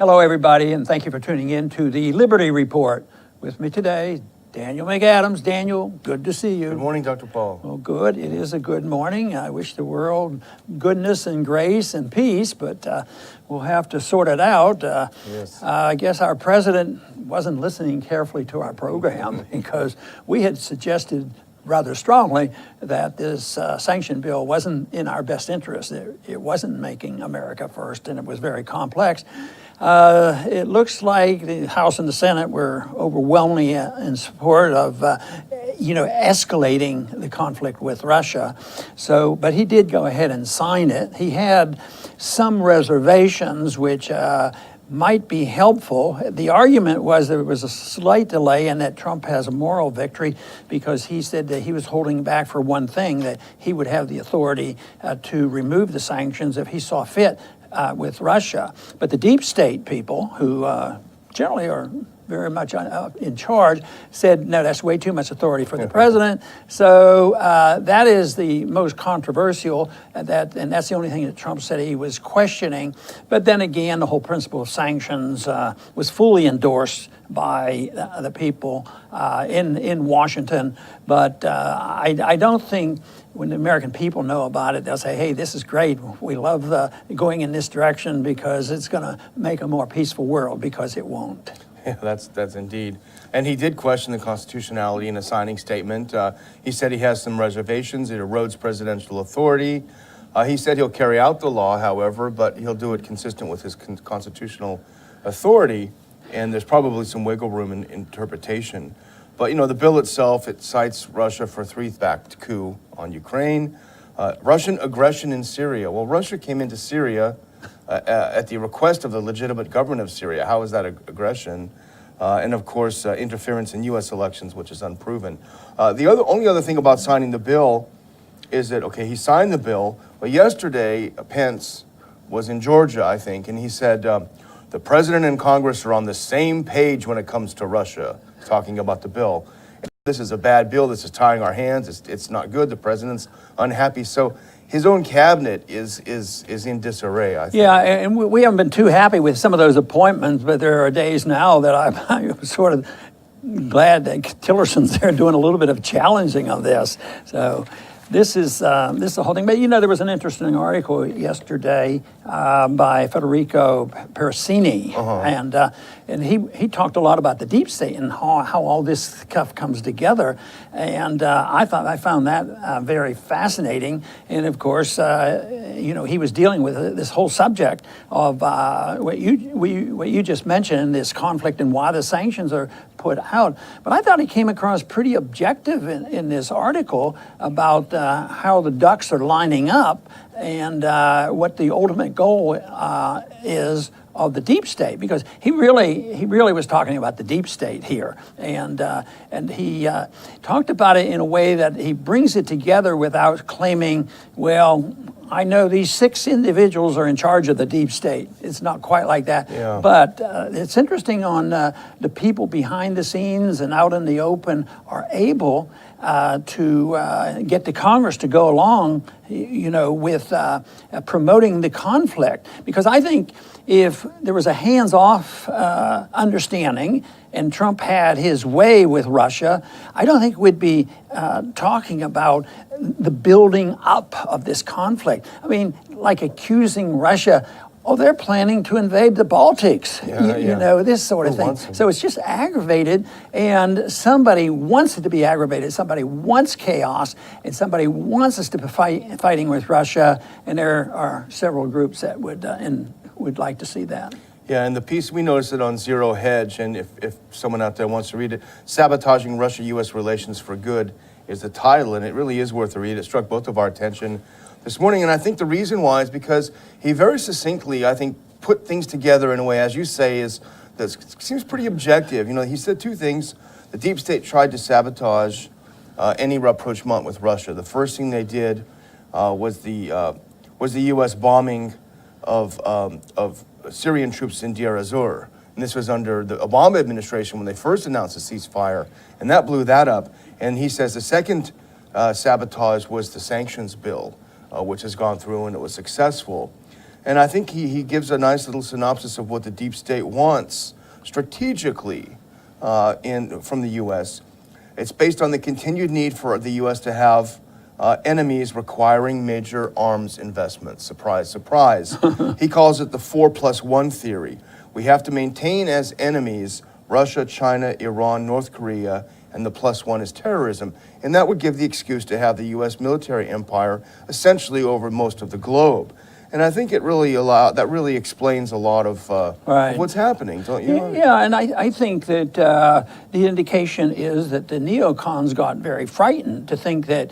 Hello, everybody, and thank you for tuning in to the Liberty Report. With me today, Daniel McAdams. Daniel, good to see you. Good morning, Dr. Paul. Well, good. It is a good morning. I wish the world goodness and grace and peace, but we'll have to sort it out. Yes. I guess our president wasn't listening carefully to our program because we had suggested rather strongly that this sanction bill wasn't in our best interest. It wasn't making America first, and it was very complex. It looks like the House and the Senate were overwhelmingly in support of, escalating the conflict with Russia. So, but he did go ahead and sign it. He had some reservations, which might be helpful. The argument was there was a slight delay and that Trump has a moral victory because he said that he was holding back for one thing, that he would have the authority to remove the sanctions if he saw fit with Russia. But the deep state people, who generally are very much in charge, said, no, that's way too much authority for the president. So that is the most controversial, and that's the only thing that Trump said he was questioning. But then again, the whole principle of sanctions was fully endorsed by the people in Washington. But I don't think when the American people know about it, they'll say, hey, this is great. We love going in this direction because it's going to make a more peaceful world, because it won't. Yeah, that's indeed. And he did question the constitutionality in a signing statement. He said he has some reservations. It erodes presidential authority. He said he'll carry out the law, however, but he'll do it consistent with his constitutional authority. And there's probably some wiggle room in interpretation. But, the bill itself, it cites Russia for a three-backed coup on Ukraine, Russian aggression in Syria. Well, Russia came into Syria at the request of the legitimate government of Syria. How is that aggression? And of course, interference in U.S. elections, which is unproven. The only other thing about signing the bill is that, okay, he signed the bill, but yesterday Pence was in Georgia, I think, and he said the president and Congress are on the same page when it comes to Russia, talking about the bill. This is a bad bill. This is tying our hands. It's not good. The president's unhappy. So his own cabinet is in disarray, I think. Yeah, and we haven't been too happy with some of those appointments, but there are days now that I'm sort of glad that Tillerson's there doing a little bit of challenging of this. So this is the whole thing. But there was an interesting article yesterday by Federico Perricini, and he talked a lot about the deep state and how all this stuff comes together. And I found that very fascinating. And of course, he was dealing with this whole subject of what you just mentioned, this conflict and why the sanctions are put out. But I thought he came across pretty objective in this article about how the ducks are lining up and what the ultimate goal is of the deep state, because he really was talking about the deep state here, and he talked about it in a way that he brings it together without claiming, well, I know these 6 individuals are in charge of the deep state. It's not quite like that. Yeah. But it's interesting on the people behind the scenes and out in the open are able to get the Congress to go along, with promoting the conflict. Because I think if there was a hands-off understanding and Trump had his way with Russia, I don't think we'd be talking about the building up of this conflict. I mean, like accusing Russia, oh, they're planning to invade the Baltics, this sort of thing. So it's just aggravated, and somebody wants it to be aggravated. Somebody wants chaos, and somebody wants us to be fighting with Russia, and there are several groups that would like to see that. Yeah, and the piece, we noticed it on Zero Hedge, and if someone out there wants to read it, Sabotaging Russia-U.S. Relations for Good is the title, and it really is worth a read. It struck both of our attention this morning, and I think the reason why is because he very succinctly, I think, put things together in a way, as you say, that seems pretty objective. He said 2 things. The deep state tried to sabotage any rapprochement with Russia. The first thing they did was the U.S. bombing of Syrian troops in Deir ez-Zor. And this was under the Obama administration when they first announced a ceasefire, and that blew that up. And he says the second sabotage was the sanctions bill, which has gone through and it was successful. And I think he gives a nice little synopsis of what the deep state wants strategically from the U.S. It's based on the continued need for the U.S. to have enemies requiring major arms investments. Surprise, surprise. He calls it the 4+1 theory. We have to maintain as enemies Russia, China, Iran, North Korea, and the +1 is terrorism. And that would give the excuse to have the U.S. military empire essentially over most of the globe. And I think that really explains a lot of what's happening, don't you? Yeah, and I think that the indication is that the neocons got very frightened to think that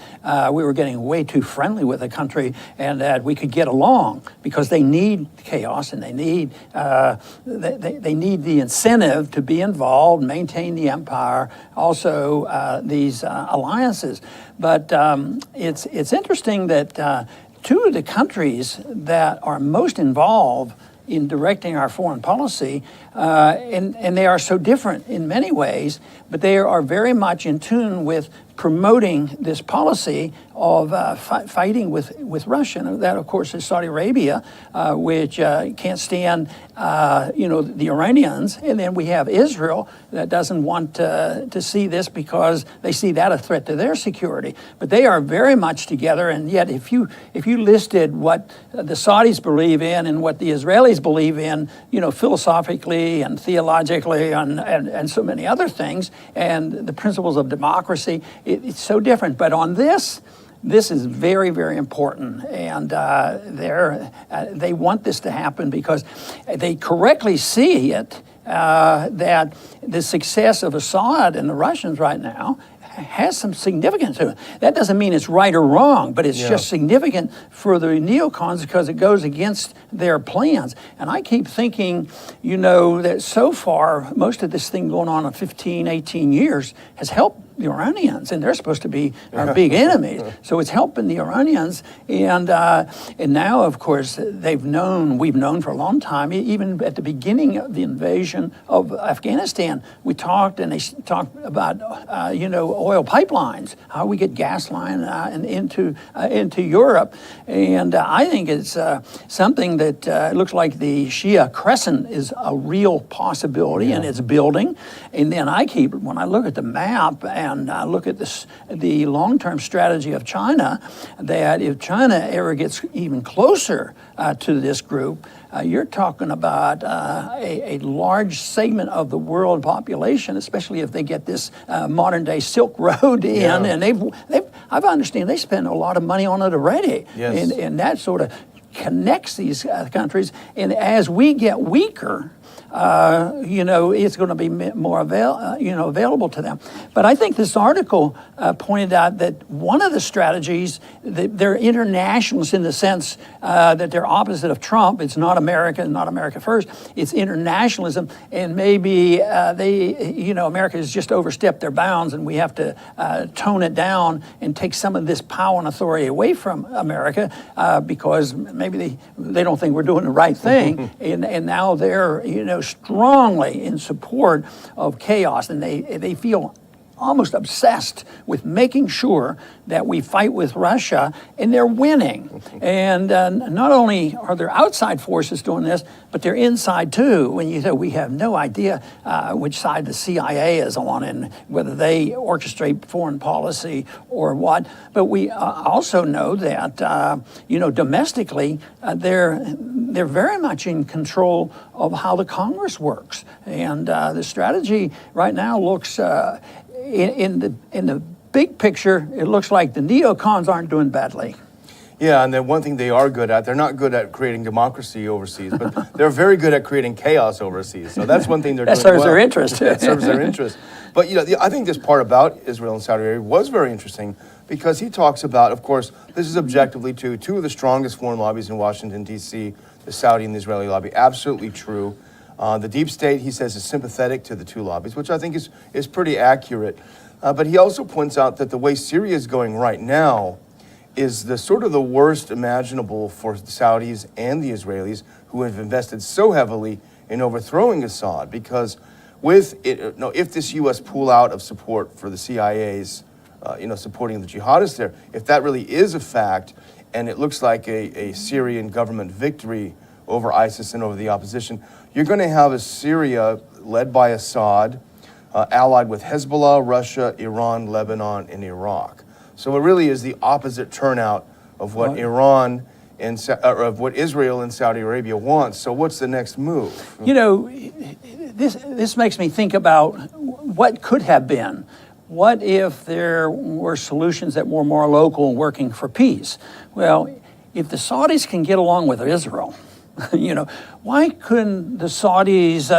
we were getting way too friendly with the country and that we could get along, because they need chaos and they need the incentive to be involved, maintain the empire, also these alliances. But it's interesting that two of the countries that are most involved in directing our foreign policy, and they are so different in many ways, but they are very much in tune with promoting this policy of fighting with Russia. And that, of course, is Saudi Arabia, which can't stand, the Iranians. And then we have Israel that doesn't want to see this because they see that a threat to their security. But they are very much together. And yet, if you listed what the Saudis believe in and what the Israelis believe in, philosophically and theologically and so many other things, and the principles of democracy, it's so different. But on this is very, very important, and they want this to happen because they correctly see it, that the success of Assad and the Russians right now has some significance to it. That doesn't mean it's right or wrong, but it's just significant for the neocons because it goes against their plans. And I keep thinking, that so far, most of this thing going on in 15, 18 years has helped the Iranians, and they're supposed to be our big enemies. So it's helping the Iranians, and now, of course, we've known for a long time, even at the beginning of the invasion of Afghanistan, we talked, and they talked about, oil pipelines, how we get gas line into Europe, and I think it's something that looks like the Shia Crescent is a real possibility, and it's building. And then when I look at the map and I look at the long-term strategy of China, that if China ever gets even closer to this group, you're talking about a large segment of the world population, especially if they get this modern-day Silk Road in, and I understand they spend a lot of money on it already, and that sort of connects these countries. And as we get weaker, it's going to be more available to them. But I think this article pointed out that one of the strategies, they're internationalists in the sense that they're opposite of Trump. It's not America first. It's internationalism, and maybe America has just overstepped their bounds, and we have to tone it down and take some of this power and authority away from America because maybe they don't think we're doing the right thing, and now they're strongly in support of chaos, and they feel almost obsessed with making sure that we fight with Russia, and they're winning. And not only are there outside forces doing this, but they're inside too. When you say we have no idea which side the CIA is on and whether they orchestrate foreign policy or what. But we also know that domestically they're very much in control of how the Congress works, and the strategy right now looks. In the big picture, it looks like the neocons aren't doing badly. Yeah, and then one thing they are good at, they're not good at creating democracy overseas, but they're very good at creating chaos overseas. So that's one thing they're doing well. That serves their interest. That serves their interest. But I think this part about Israel and Saudi Arabia was very interesting because he talks about, of course, this is objectively two of the strongest foreign lobbies in Washington, D.C., the Saudi and the Israeli lobby. Absolutely true. The deep state, he says, is sympathetic to the two lobbies, which I think is pretty accurate. But he also points out that the way Syria is going right now is the worst imaginable for the Saudis and the Israelis, who have invested so heavily in overthrowing Assad. Because if this U.S. pull out of support for the CIA's, supporting the jihadists there, if that really is a fact, and it looks like a Syrian government victory over ISIS and over the opposition, you're going to have a Syria led by Assad, allied with Hezbollah, Russia, Iran, Lebanon, and Iraq. So it really is the opposite turnout of what Iran and of what Israel and Saudi Arabia wants. So what's the next move? You know, this makes me think about what could have been. What if there were solutions that were more local and working for peace? Well, if the Saudis can get along with Israel, you know, why couldn't the Saudis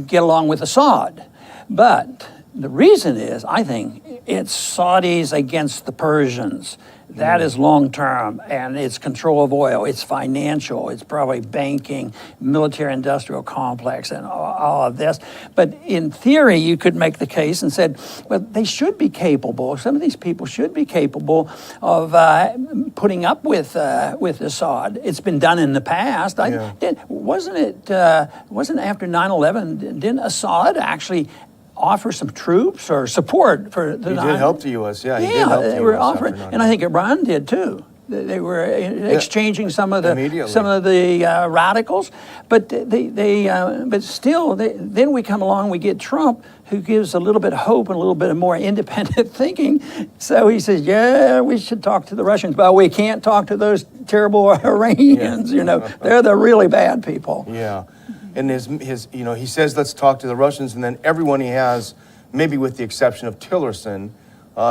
get along with Assad? But the reason is, I think, it's Saudis against the Persians. That is long-term, and it's control of oil, it's financial, it's probably banking, military-industrial complex, and all of this. But in theory, you could make the case and said, well, they should be capable, some of these people should be capable of putting up with Assad. It's been done in the past. Wasn't after 9/11, didn't Assad actually offer some troops or support for the... He did help the U.S., yeah. He did help the they were US offering, and I think Iran did too. They were exchanging some of the radicals, but but still, then we come along, we get Trump, who gives a little bit of hope and a little bit of more independent thinking. So he says, yeah, we should talk to the Russians, but we can't talk to those terrible Iranians. You know, they're the really bad people. Yeah. And his you know, he says, let's talk to the Russians, and then everyone he has, maybe with the exception of Tillerson,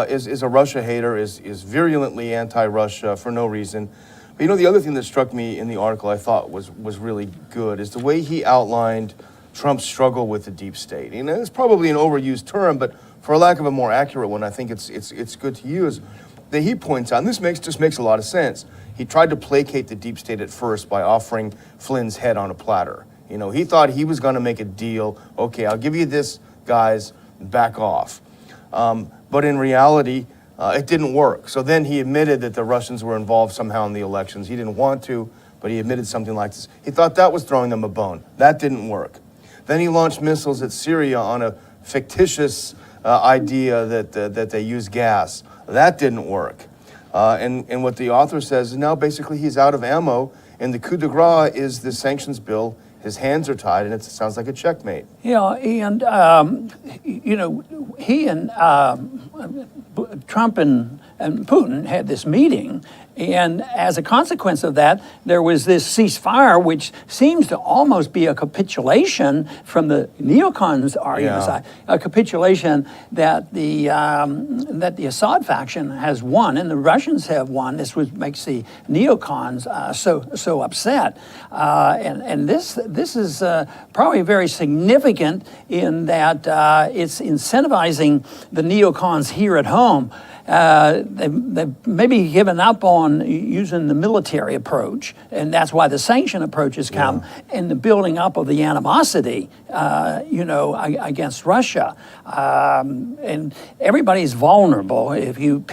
is a Russia hater, is virulently anti-Russia for no reason. But you know, the other thing that struck me in the article I thought was really good is the way he outlined Trump's struggle with the deep state. And it's probably an overused term, but for lack of a more accurate one, I think it's good to use. That he points out, and this just makes a lot of sense. He tried to placate the deep state at first by offering Flynn's head on a platter. You know, he thought he was going to make a deal. Okay, I'll give you this, guys, back off. But in reality, it didn't work. So then he admitted that the Russians were involved somehow in the elections. He didn't want to, but he admitted something like this. He thought that was throwing them a bone. That didn't work. Then he launched missiles at Syria on a fictitious idea that they use gas. That didn't work. And what the author says is now basically he's out of ammo, and the coup de grace is the sanctions bill. His hands are tied, and it sounds like a checkmate. Yeah, and you know, he and Trump and Putin had this meeting, and as a consequence of that, there was this ceasefire, which seems to almost be a capitulation from the neocons' argument side, a capitulation that the Assad faction has won and the Russians have won. This makes the neocons so upset, and this is probably very significant in that it's incentivizing the neocons here at home. They've maybe given up on using the military approach, and that's why the sanction approach has come, and the building up of the animosity, you know, against Russia. And everybody's vulnerable if you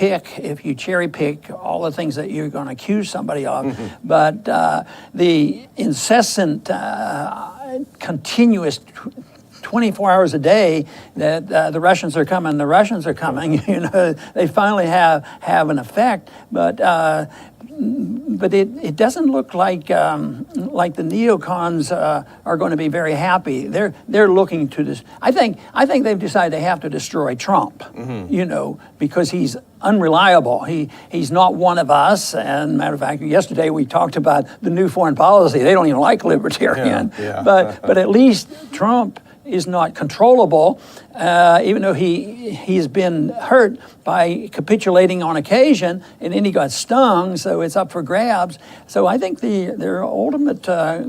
cherry pick all the things that you're going to accuse somebody of. But the incessant, continuous 24 hours a day that the Russians are coming, you know, they finally have an effect, but it doesn't look like the neocons are going to be very happy. They're looking to this. I think they've decided they have to destroy Trump, you know, because he's unreliable. He's not one of us. And matter of fact, yesterday we talked about the new foreign policy. They don't even like libertarian, but at least Trump is not controllable, even though he's been hurt by capitulating on occasion, and then he got stung, so it's up for grabs. So I think their ultimate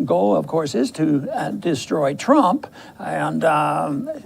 goal, of course, is to destroy Trump, and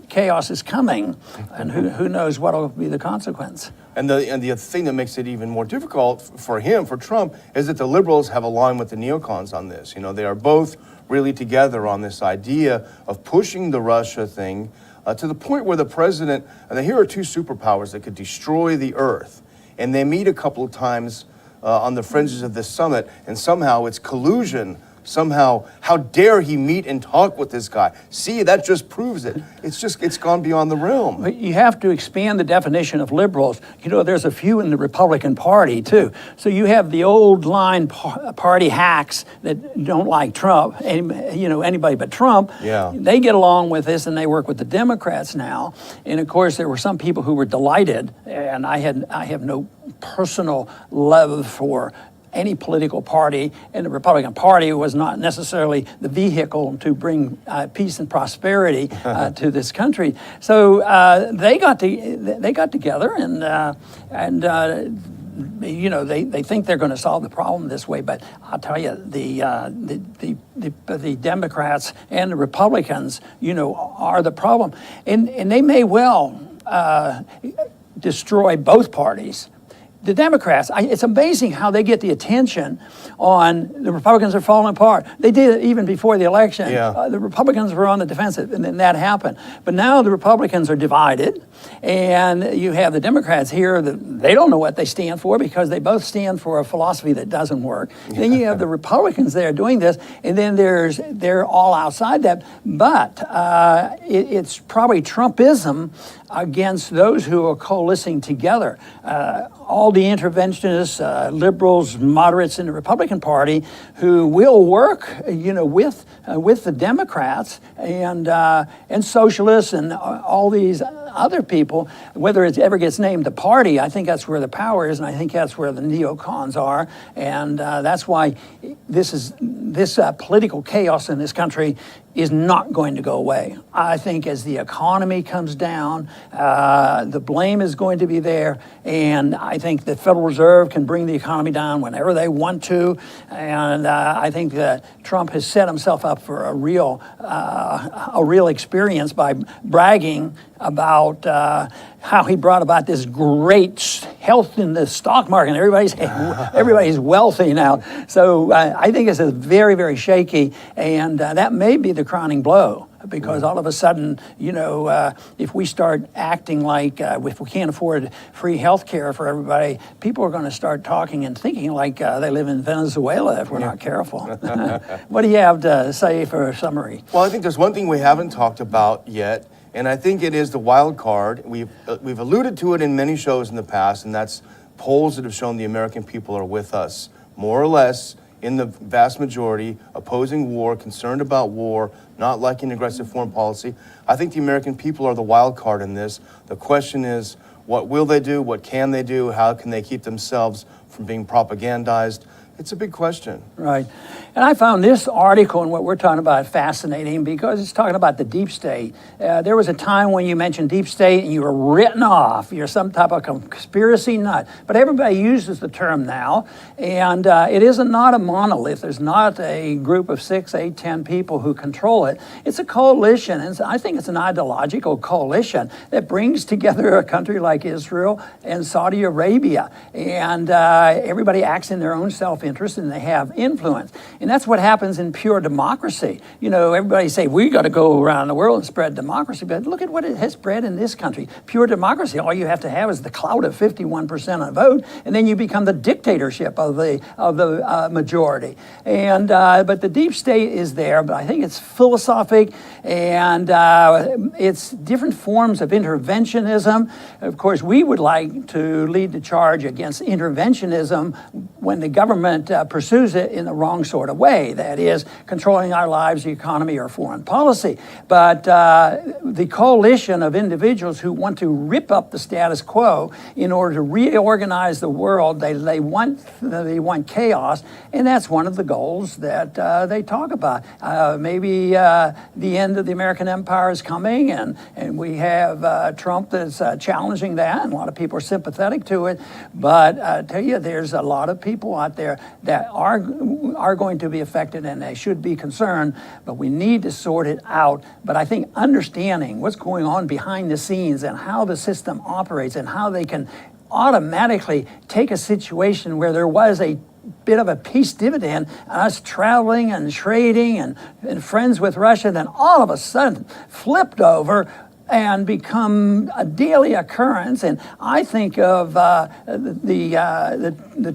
chaos is coming, and who knows what will be the consequence. And the thing that makes it even more difficult for Trump, is that the liberals have aligned with the neocons on this. You know, they are both really together on this idea of pushing the Russia thing to the point where the president, and here are two superpowers that could destroy the earth, and they meet a couple of times on the fringes of this summit, and somehow it's collusion somehow, how dare he meet and talk with this guy? See, that just proves it. It's gone beyond the realm. But you have to expand the definition of liberals. You know, there's a few in the Republican Party, too. So you have the old line party hacks that don't like Trump, anybody but Trump. Yeah. They get along with this and they work with the Democrats now. And of course, there were some people who were delighted, and I have no personal love for any political party, and the Republican Party was not necessarily the vehicle to bring peace and prosperity to this country. So they got together they think they're going to solve the problem this way. But I'll tell you, the Democrats and the Republicans, are the problem, and they may well destroy both parties. The Democrats, it's amazing how they get the attention on the Republicans are falling apart. They did it even before the election. Yeah. The Republicans were on the defensive, and then that happened. But now the Republicans are divided, and you have the Democrats here that they don't know what they stand for because they both stand for a philosophy that doesn't work. Yeah. Then you have the Republicans there doing this, and then they're all outside that. But it's probably Trumpism against those who are coalescing together. All the interventionists, liberals, moderates in the Republican Party, who will work, with the Democrats and socialists and all these other people. Whether it ever gets named a party, I think that's where the power is, and I think that's where the neocons are, and that's why this political chaos in this country is not going to go away. I think as the economy comes down, the blame is going to be there, and I think the Federal Reserve can bring the economy down whenever they want to, and I think that Trump has set himself up for a real experience by bragging about how he brought about this great health in the stock market. Everybody's wealthy now. So I think it's a very, very shaky, and that may be the crowning blow. Because all of a sudden, if we start acting like if we can't afford free health care for everybody, people are going to start talking and thinking like they live in Venezuela if we're not careful. What do you have to say for a summary? Well, I think there's one thing we haven't talked about yet, and I think it is the wild card. We've alluded to it in many shows in the past, and that's polls that have shown the American people are with us, more or less, in the vast majority, opposing war, concerned about war, not liking aggressive foreign policy. I think the American people are the wild card in this. The question is, what will they do? What can they do? How can they keep themselves from being propagandized? It's a big question. Right. And I found this article and what we're talking about fascinating because it's talking about the deep state. There was a time when you mentioned deep state and you were written off. You're some type of conspiracy nut. But everybody uses the term now. And it is not a monolith. There's not a group of 6, 8, 10 people who control it. It's a coalition. And I think it's an ideological coalition that brings together a country like Israel and Saudi Arabia. And everybody acts in their own self-interest and they have influence. And that's what happens in pure democracy. Everybody say, we got to go around the world and spread democracy. But look at what it has spread in this country. Pure democracy, all you have to have is the clout of 51% on vote, and then you become the dictatorship of the majority. And but the deep state is there, but I think it's philosophic, and it's different forms of interventionism. Of course, we would like to lead the charge against interventionism when the government pursues it in the wrong sort of way, that is, controlling our lives, the economy, or foreign policy. But the coalition of individuals who want to rip up the status quo in order to reorganize the world, they want chaos, and that's one of the goals that they talk about. Maybe the end of the American empire is coming, and we have Trump that's challenging that, and a lot of people are sympathetic to it. But I tell you, there's a lot of people out there that are going to be affected, and they should be concerned, but we need to sort it out. But I think understanding what's going on behind the scenes and how the system operates and how they can automatically take a situation where there was a bit of a peace dividend, us traveling and trading and friends with Russia, then all of a sudden flipped over and become a daily occurrence. And I think of the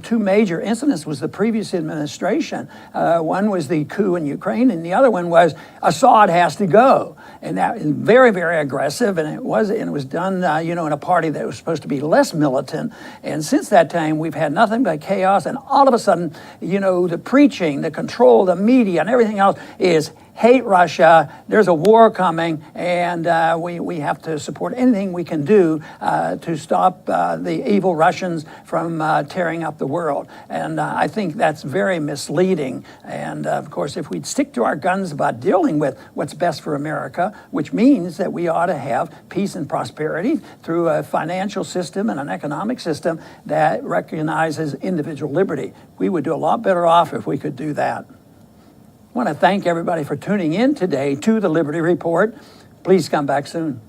two major incidents was the previous administration. One was the coup in Ukraine, and the other one was Assad has to go. And that is very, very aggressive, and it was done, in a party that was supposed to be less militant. And since that time, we've had nothing but chaos. And all of a sudden, the preaching, the control, the media, and everything else is hate Russia. There's a war coming, and we have to support anything we can do to stop the evil Russians from tearing up the world. And I think that's very misleading. And of course, if we'd stick to our guns about dealing with what's best for America, which means that we ought to have peace and prosperity through a financial system and an economic system that recognizes individual liberty, we would do a lot better off if we could do that. I want to thank everybody for tuning in today to the Liberty Report. Please come back soon.